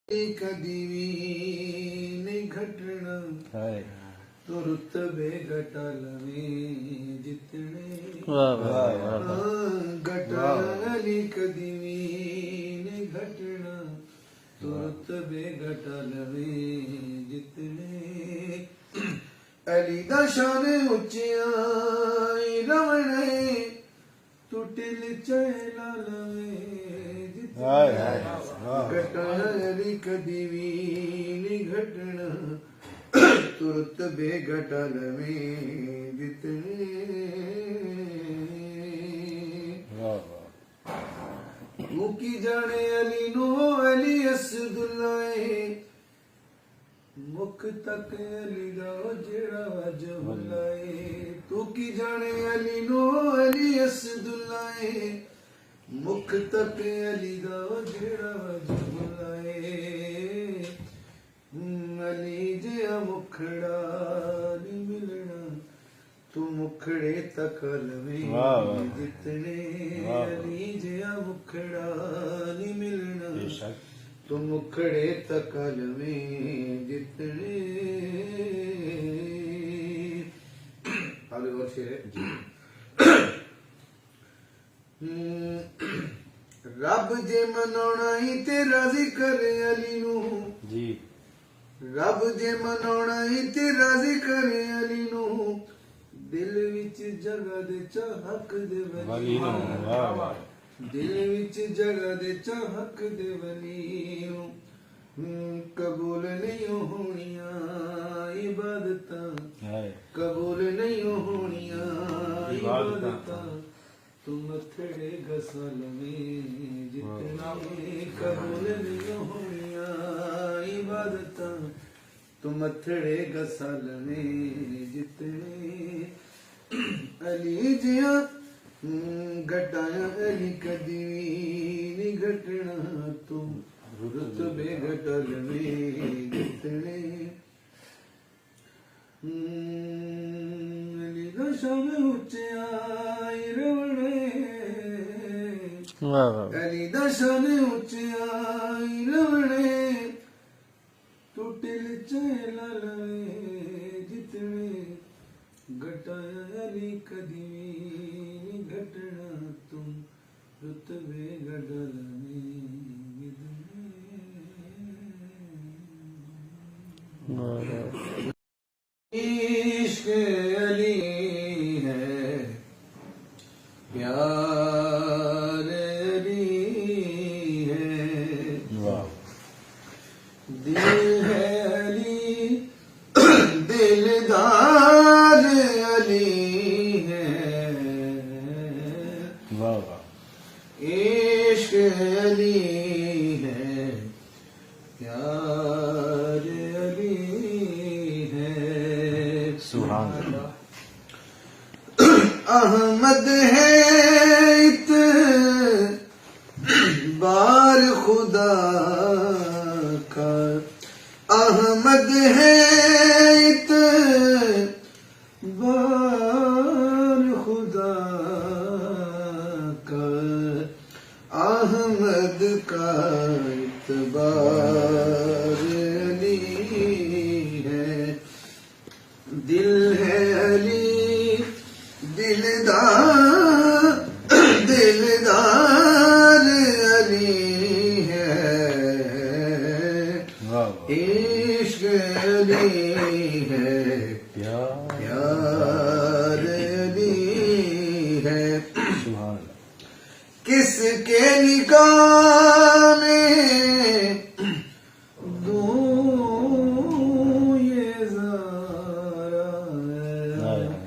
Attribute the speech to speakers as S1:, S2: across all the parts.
S1: कधी नाही घटणं तो रुतबे गटालवे जितणे गटाली कधी नाही घटणं तो रुतबे गटालवे जितणे अली दशाने उच्चिया रवणे तुटिल चैला लवे गटाली कधी घटणं तुरत बेगटल में जितने मुकी जाने अली नो अली असदुल्लाए मुख तक अली दा जेड़ा वजहुल्लाए तू की जाने अली नो अली असदुल्लाए मुख तक अली दा जेड़ा वजहुल्लाए अली जिया मुखड़ा नी मिलना तू मुखड़े तकल में जितने अली जिया मुखड़ा नी मिलना तू मुखड़े तकल में जितने आगे और शेर है रब जे मनाना ही ते राजी करे अली नू जी रब जे मनाना ही ते राजी करे अली नू दिल विच जगह दे चाहक दे वली दिल विच जगह दे चाहक दे वली नू कबूल नहीं होनिया इबादतां कबूल नहीं होनिया इबादतां तुम मथड़े गसल में जितने कबूल नहीं होनिया इबादतां तुम मथड़े गसल में जितने अली जिया गटाया अली कदी नी घटना तुम रुतबे गटल में जितने अली दशान उच्चिया रवणे अली दशान उच्चिया रवणे टूटिल चैला लवे जितने गटाया अली कदी घटना तुम रुतबे गटल में इश्क अली है प्यार अली है दिल है अली दिलदार अली है इश्क अली है प्यार अली है सुभान अल्लाह अहमद है बार खुदा का अहमद है बार खुदा का अहमद का इतबार अली है दिल है अली दिलदार दिलदार अली है इश्क अली है प्यार अली है किसके निकाह में दूं ये ज़ारा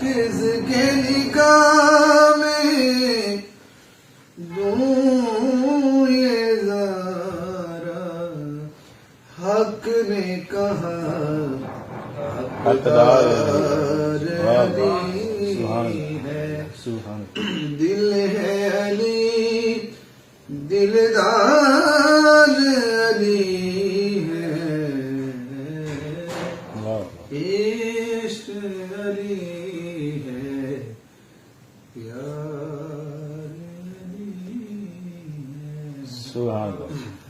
S1: किसके निकाह में दूं ये ज़ारा हक ने कहा हकदार अली है दिल है अली दिलदार अली है इश्क अली है प्यार अली है सुभान अल्लाह।